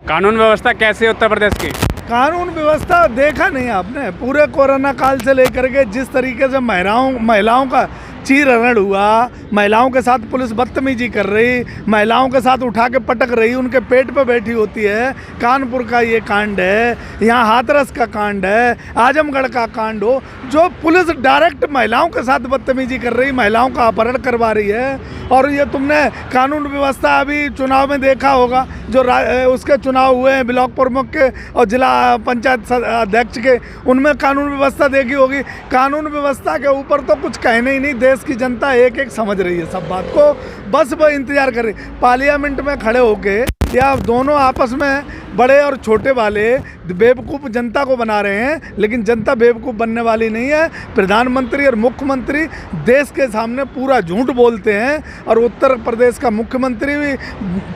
कानून व्यवस्था कैसी है उत्तर प्रदेश की? कानून व्यवस्था देखा नहीं आपने? पूरे कोरोना काल से लेकर के जिस तरीके से महिलाओं का चीरहरण हुआ, महिलाओं के साथ पुलिस बदतमीजी कर रही, महिलाओं के साथ उठा के पटक रही, उनके पेट पे बैठी होती है। कानपुर का ये कांड है, यहाँ हाथरस का कांड है, आजमगढ़ का कांड हो, जो पुलिस डायरेक्ट महिलाओं के साथ बदतमीजी कर रही, महिलाओं का अपहरण करवा रही है। और ये तुमने कानून व्यवस्था अभी चुनाव में देखा होगा, जो उसके चुनाव हुए हैं ब्लॉक प्रमुख के और जिला पंचायत अध्यक्ष के, उनमें कानून व्यवस्था देखी होगी। कानून व्यवस्था के ऊपर तो कुछ कहने ही नहीं, देश की जनता एक एक समझ रही है सब बात को, बस वो इंतजार कर रही। पार्लियामेंट में खड़े होके या दोनों आपस में बड़े और छोटे वाले बेवकूफ़ जनता को बना रहे हैं, लेकिन जनता बेवकूफ़ बनने वाली नहीं है। प्रधानमंत्री और मुख्यमंत्री देश के सामने पूरा झूठ बोलते हैं और उत्तर प्रदेश का मुख्यमंत्री भी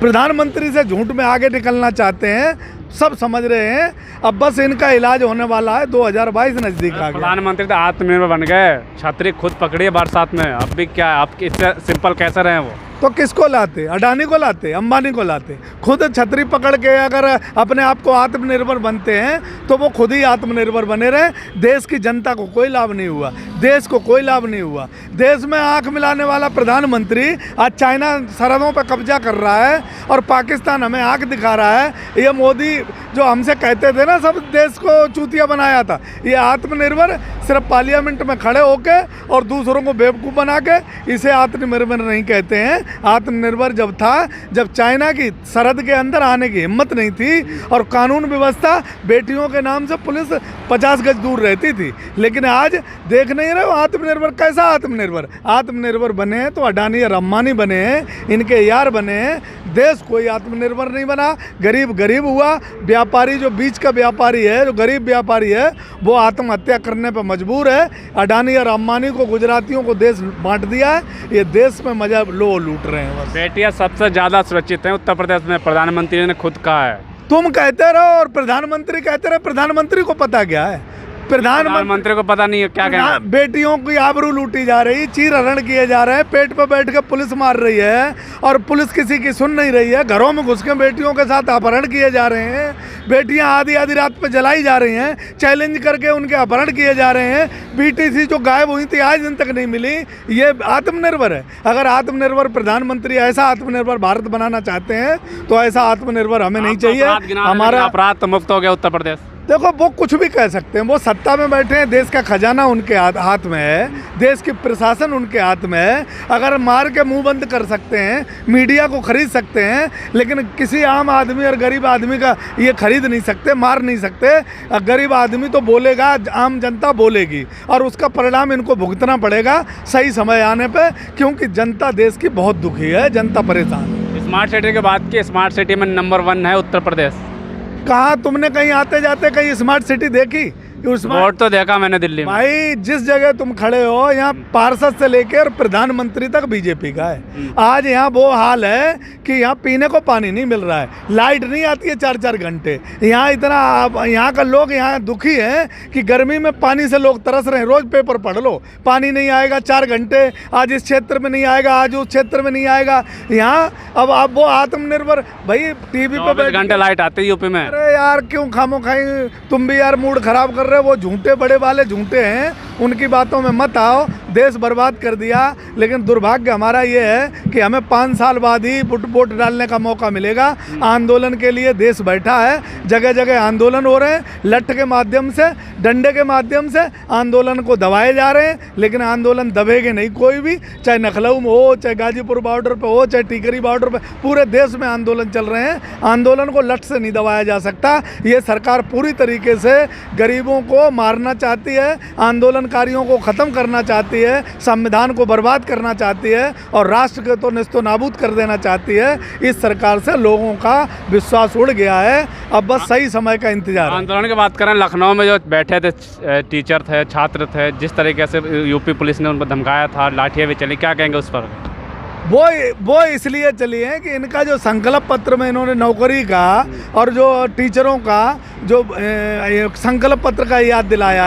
प्रधानमंत्री से झूठ में आगे निकलना चाहते हैं, सब समझ रहे हैं। अब बस इनका इलाज होने वाला है, 2022 नज़दीक आ गया। प्रधानमंत्री तो आत्मनिर्भर बन गए, छतरी खुद पकड़ी बरसात में, अब भी क्या आप इससे सिंपल कैसे रहे वो? तो किसको लाते? अडानी को लाते, अंबानी को लाते? खुद छतरी पकड़ के अगर अपने आप को आत्मनिर्भर बनते हैं तो वो खुद ही आत्मनिर्भर बने रहे। देश की जनता को कोई लाभ नहीं हुआ, देश को कोई लाभ नहीं हुआ। देश में आंख मिलाने वाला प्रधानमंत्री आज चाइना सरहदों पर कब्जा कर रहा है और पाकिस्तान हमें आंख दिखा रहा है। ये मोदी जो हमसे कहते थे ना सब देश को चूतिया बनाया था, ये आत्मनिर्भर सिर्फ पार्लियामेंट में खड़े होके और दूसरों को बेवकूफ़ बना के, इसे आत्मनिर्भर नहीं कहते हैं। आत्मनिर्भर जब था जब चाइना की सरहद के अंदर आने की हिम्मत नहीं थी और कानून व्यवस्था बेटियों के नाम से पुलिस 50 गज दूर रहती थी। लेकिन आज देख नहीं रहे हो आत्मनिर्भर कैसा आत्मनिर्भर बने हैं तो अडानी और अंबानी बने हैं, इनके यार बने हैं। देश कोई आत्मनिर्भर नहीं बना, गरीब हुआ। व्यापारी जो बीच का व्यापारी है, जो गरीब व्यापारी है, वो आत्महत्या करने पर मजबूर है। अडानी और अंबानी को, गुजरातियों को देश बांट दिया है, ये देश में मजा लूट रहे हैं बस। बेटियां सबसे ज़्यादा सुरक्षित हैं उत्तर प्रदेश में, प्रधानमंत्री ने खुद कहा है। तुम कहते रहो और प्रधानमंत्री कहते रहे, प्रधानमंत्री को पता क्या है? प्रधानमंत्री को पता नहीं है क्या कहना? बेटियों की आबरू लूटी जा रही, चीरहरण किए जा रहे हैं, पेट पे बैठ के पुलिस मार रही है और पुलिस किसी की सुन नहीं रही है। घरों में घुस के बेटियों के साथ अपहरण किए जा रहे हैं, बेटियां आधी रात पे जलाई जा रही हैं, चैलेंज करके उनके अपहरण किए जा रहे हैं। बीटीसी जो गायब हुई थी आज दिन तक नहीं मिली। ये आत्मनिर्भर है? अगर आत्मनिर्भर प्रधानमंत्री ऐसा आत्मनिर्भर भारत बनाना चाहते हैं तो ऐसा आत्मनिर्भर हमें नहीं चाहिए। हमारा अपराध मुक्त हो गया उत्तर प्रदेश। देखो वो कुछ भी कह सकते हैं, वो सत्ता में बैठे हैं, देश का खजाना उनके हाथ में है, देश की प्रशासन उनके हाथ में है। अगर मार के मुंह बंद कर सकते हैं, मीडिया को खरीद सकते हैं, लेकिन किसी आम आदमी और गरीब आदमी का ये खरीद नहीं सकते, मार नहीं सकते। गरीब आदमी तो बोलेगा, आम जनता बोलेगी और उसका परिणाम इनको भुगतना पड़ेगा सही समय आने पर, क्योंकि जनता देश की बहुत दुखी है, जनता परेशान है। स्मार्ट सिटी की बात की, स्मार्ट सिटी में नंबर 1 है उत्तर प्रदेश। कहाँ तुमने कहीं आते जाते कहीं स्मार्ट सिटी देखी? बोर्ड तो देखा मैंने दिल्ली में। भाई जिस जगह तुम खड़े हो, यहाँ पार्षद से लेकर प्रधानमंत्री तक बीजेपी का है। आज यहाँ वो हाल है कि यहाँ पीने को पानी नहीं मिल रहा है, लाइट नहीं आती है 4-4 घंटे। यहाँ का लोग यहाँ दुखी हैं कि गर्मी में पानी से लोग तरस रहे हैं। रोज पेपर पढ़ लो, पानी नहीं आएगा 4 घंटे, आज इस क्षेत्र में नहीं आएगा, आज उस क्षेत्र में नहीं आएगा। यहाँ अब वो आत्मनिर्भर भाई टीवी पे घंटे लाइट आती है यूपी में। अरे यार क्यों खामोखाई तुम भी यार मूड खराब कर रहे, वो झूठे बड़े वाले झूठे हैं, उनकी बातों में मत आओ। देश बर्बाद कर दिया, लेकिन दुर्भाग्य हमारा ये है कि हमें 5 साल बाद ही वोट डालने का मौका मिलेगा। आंदोलन के लिए देश बैठा है, जगह जगह आंदोलन हो रहे हैं, लठ के माध्यम से, डंडे के माध्यम से आंदोलन को दबाए जा रहे हैं, लेकिन आंदोलन दबेगे नहीं कोई भी, चाहे लखनऊ में हो, चाहे गाजीपुर बॉर्डर पे हो, चाहे टिकरी बॉर्डर पे, पूरे देश में आंदोलन चल रहे हैं। आंदोलन को लठ से नहीं दबाया जा सकता। ये सरकार पूरी तरीके से गरीबों को मारना चाहती है, आंदोलनकारियों को ख़त्म करना चाहती है, संविधान को बर्बाद करना चाहती है और राष्ट्र को तो निस्तो नाबूद कर देना चाहती है। इस सरकार से लोगों का विश्वास उड़ गया है, अब बस सही समय का इंतजार है। आंदोलन की बात करें, लखनऊ में जो बैठे थे टीचर थे, छात्र थे, जिस तरीके से यूपी पुलिस ने उनको धमकाया था, लाठियाँ भी चली, क्या कहेंगे उस पर? वो इसलिए चली है कि इनका जो संकल्प पत्र में इन्होंने नौकरी का और जो टीचरों का जो संकल्प पत्र का याद दिलाया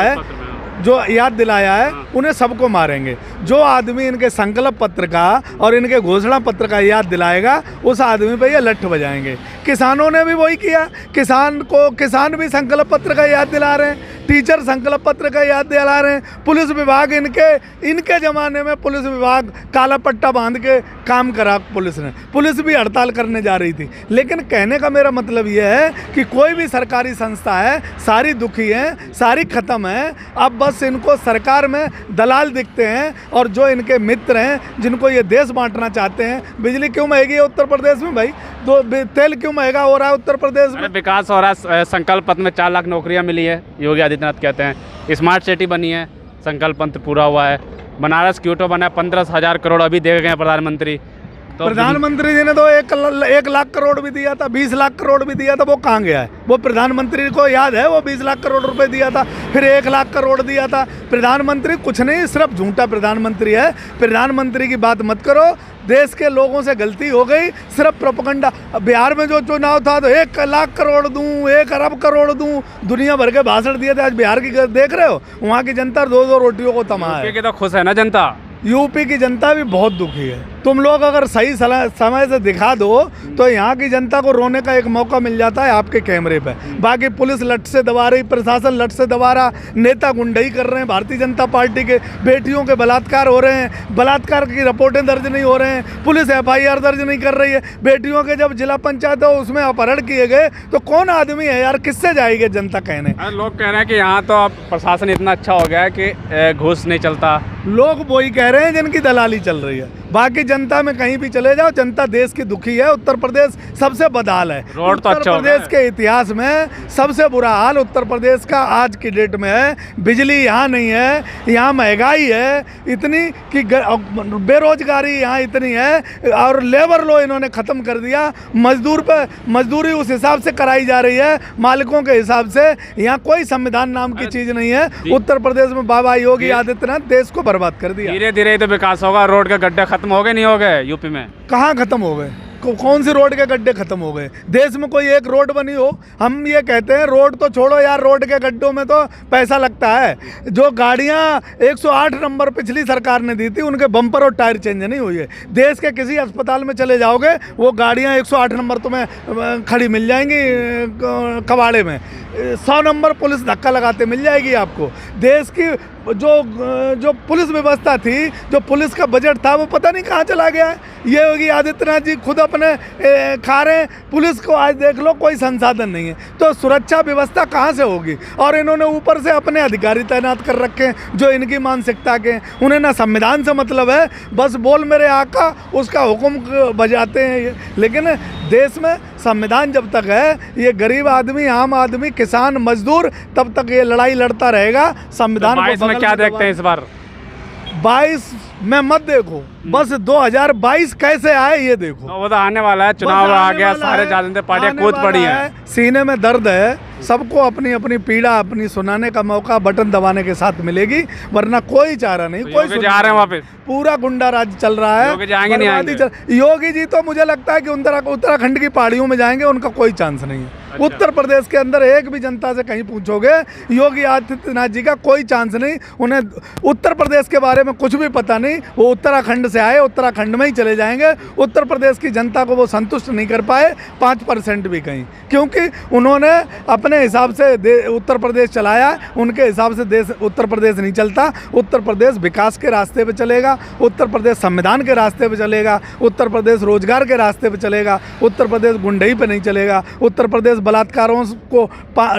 है, उन्हें सबको मारेंगे। जो आदमी इनके संकल्प पत्र का और इनके घोषणा पत्र का याद दिलाएगा, उस आदमी पे ये लठ बजाएंगे। किसानों ने भी वही किया। किसान भी संकल्प पत्र का याद दिला रहे हैं, टीचर संकल्प पत्र का याद दिला रहे हैं। पुलिस विभाग इनके ज़माने में पुलिस विभाग काला पट्टा बांध के काम करा पुलिस भी हड़ताल करने जा रही थी। लेकिन कहने का मेरा मतलब यह है कि कोई भी सरकारी संस्था है, सारी दुखी है, सारी ख़त्म है। अब बस इनको सरकार में दलाल दिखते हैं और जो इनके मित्र हैं जिनको ये देश बांटना चाहते हैं। बिजली क्यों महंगी है उत्तर प्रदेश में भाई? तेल क्यों महंगा हो रहा है उत्तर प्रदेश में? विकास हो रहा है, संकल्प पत्र में 4 लाख नौकरियां मिली है, योगी आदित्यनाथ कहते हैं। स्मार्ट सिटी बनी है, संकल्प पत्र पूरा हुआ है। बनारस क्यूटो बना है, 15,000 करोड़ अभी दे गए प्रधानमंत्री। तो प्रधानमंत्री जी ने तो 1 लाख करोड़ भी दिया था, 20 लाख करोड़ भी दिया था। वो कहाँ गया है? वो प्रधानमंत्री को याद है? वो 20 लाख करोड़ रुपए दिया था, फिर 1 लाख करोड़ दिया था। प्रधानमंत्री कुछ नहीं, सिर्फ झूठा प्रधानमंत्री है। प्रधानमंत्री की बात मत करो। देश के लोगों से गलती हो गई, सिर्फ प्रोपेगेंडा। बिहार में जो चुनाव था तो 1 लाख करोड़ दूं, 1 अरब करोड़ दूं, दुनिया भर के भाषण दिए थे। आज बिहार की देख रहे हो, वहाँ की जनता 2-2 रोटियों को तमा है। तो खुश है ना जनता? यूपी की जनता भी बहुत दुखी है। तुम लोग अगर सही समय से दिखा दो तो यहाँ की जनता को रोने का एक मौका मिल जाता है आपके कैमरे पे। बाकी पुलिस लट से दबा रही, प्रशासन लट से दबा रहा, नेता गुंडई कर रहे हैं। भारतीय जनता पार्टी के बेटियों के बलात्कार हो रहे हैं, बलात्कार की रिपोर्टें दर्ज नहीं हो रहे हैं, पुलिस FIR दर्ज नहीं कर रही है। बेटियों के जब जिला पंचायत हो उसमें अपहरण किए गए तो कौन आदमी है यार? किससे जाएगी जनता कहने? लोग कह रहे हैं कि यहाँ तो अब प्रशासन इतना अच्छा हो गया है कि घूस नहीं चलता। लोग वही कह रहे हैं जिनकी दलाली चल रही है। बाकी जनता में कहीं भी चले जाओ, जनता देश की दुखी है। उत्तर प्रदेश सबसे बदहाल है। रोड तो उत्तर प्रदेश के इतिहास में सबसे बुरा हाल उत्तर प्रदेश का आज की डेट में है। बिजली यहाँ नहीं है, यहाँ महंगाई है इतनी कि बेरोजगारी यहाँ इतनी है और लेबर लॉ इन्होंने ख़त्म कर दिया। मजदूरी उस हिसाब से कराई जा रही है, मालिकों के हिसाब से। यहाँ कोई संविधान नाम की चीज़ नहीं है। उत्तर प्रदेश में बाबा योगी आदित्यनाथ देश को बर्बाद कर दिया। धीरे धीरे तो विकास होगा। रोड के गड्ढे खत्म हो गए, नहीं हो गए यूपी में? कहाँ खत्म हो गए? कौन सी रोड के गड्ढे खत्म हो गए? देश में कोई एक रोड बनी हो? हम ये कहते हैं रोड तो छोड़ो यार, रोड के गड्ढों में तो पैसा लगता है। जो गाड़ियाँ 108 नंबर पिछली सरकार ने दी थी, उनके बम्पर और टायर चेंज नहीं हुई है। देश के किसी अस्पताल में चले जाओगे, वो गाड़ियाँ 108 नंबर तुम्हें खड़ी मिल जाएंगी कबाड़े में। 100 नंबर पुलिस धक्का लगाते मिल जाएगी आपको। देश की जो पुलिस व्यवस्था थी, जो पुलिस का बजट था, वो पता नहीं कहाँ चला गया है। ये योगी आदित्यनाथ जी खुद अपने खा रहे हैं। पुलिस को आज देख लो, कोई संसाधन नहीं है, तो सुरक्षा व्यवस्था कहाँ से होगी? और इन्होंने ऊपर से अपने अधिकारी तैनात कर रखे हैं जो इनकी मानसिकता के। उन्हें ना संविधान से मतलब है, बस बोल मेरे आका, उसका हुक्म बजाते हैं ये। लेकिन देश में संविधान जब तक है, ये गरीब आदमी, आम आदमी, किसान, मजदूर, तब तक ये लड़ाई लड़ता रहेगा। संविधान तो 22 में क्या देखते हैं इस बार? 22 में मत देखो, बस 2022 कैसे आए ये देखो। वो तो आने वाला है, चुनाव आ गया, सारे राजनीतिक पार्टियां कूद पड़ी हैं। सीने में दर्द है, सबको अपनी अपनी पीड़ा अपनी सुनाने का मौका बटन दबाने के साथ मिलेगी, वरना कोई चारा नहीं। कोई जा रहे हैं वापस, पूरा गुंडा राज चल रहा है। योगी जाएंगे नहीं आएंगे? योगी जी तो मुझे लगता है कि उत्तराखंड की पहाड़ियों में जाएंगे, उनका कोई चांस नहीं है। अच्छा। उत्तर प्रदेश के अंदर एक भी जनता से कहीं पूछोगे, योगी आदित्यनाथ जी का कोई चांस नहीं। उन्हें उत्तर प्रदेश के बारे में कुछ भी पता नहीं। वो उत्तराखंड से आए, उत्तराखंड में ही चले जाएंगे। उत्तर प्रदेश की जनता को वो संतुष्ट नहीं कर पाए 5% भी कहीं, क्योंकि उन्होंने अपने हिसाब से उत्तर प्रदेश चलाया। उनके हिसाब से उत्तर प्रदेश नहीं चलता। उत्तर प्रदेश विकास के रास्ते पे चलेगा, उत्तर प्रदेश संविधान के रास्ते पे चलेगा, उत्तर प्रदेश रोजगार के रास्ते पे चलेगा, उत्तर प्रदेश गुंडई पे नहीं चलेगा, उत्तर प्रदेश बलात्कारों को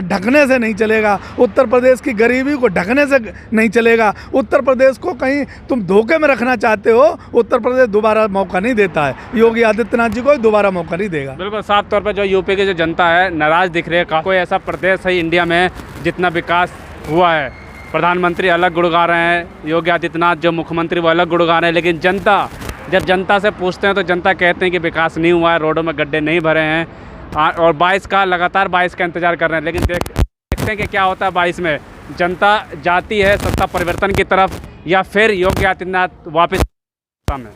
ढकने से नहीं चलेगा, उत्तर प्रदेश की गरीबी को ढकने से नहीं चलेगा। उत्तर प्रदेश को कहीं तुम धोखे में रखना चाहते हो, उत्तर प्रदेश दोबारा मौका नहीं देता है। योगी आदित्यनाथ जी को दोबारा मौका नहीं देगा। बिल्कुल साफ तौर पर जो यूपी की जो जनता है नाराज दिख रही है। कोई ऐसा प्रदेश है इंडिया में जितना विकास हुआ है? प्रधानमंत्री अलग गुड़गा रहे हैं, योगी आदित्यनाथ जो मुख्यमंत्री वो अलग गुड़गा रहे हैं, लेकिन जनता, जब जनता से पूछते हैं तो जनता कहते हैं कि विकास नहीं हुआ है, रोडों में गड्ढे नहीं भरे हैं। और 22 का लगातार 22 का इंतजार कर रहे हैं। लेकिन देखते हैं कि क्या होता है 22 में। जनता जाती है सत्ता परिवर्तन की तरफ या फिर योगी आदित्यनाथ वापस में।